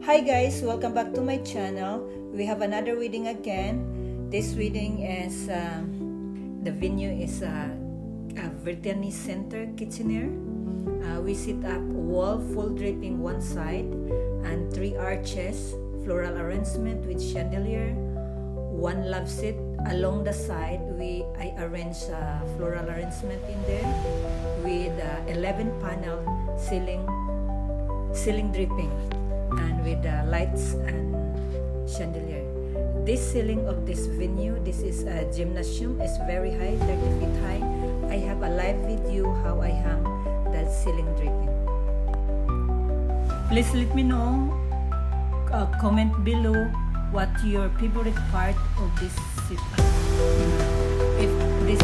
Hi guys, welcome back to my channel. We have another reading again. This reading is the venue is a Brittany Center Kitchener. We set up wall full draping one side and 3 arches, floral arrangement with chandelier, 1 love seat along the side. I arranged floral arrangement in there with 11 panel ceiling draping and with lights and chandelier. This ceiling of this venue, this is a gymnasium, is very high, 30 feet high. I have a live video how I hang that ceiling draping. Please let me know, comment below what your favorite part of this setup. If this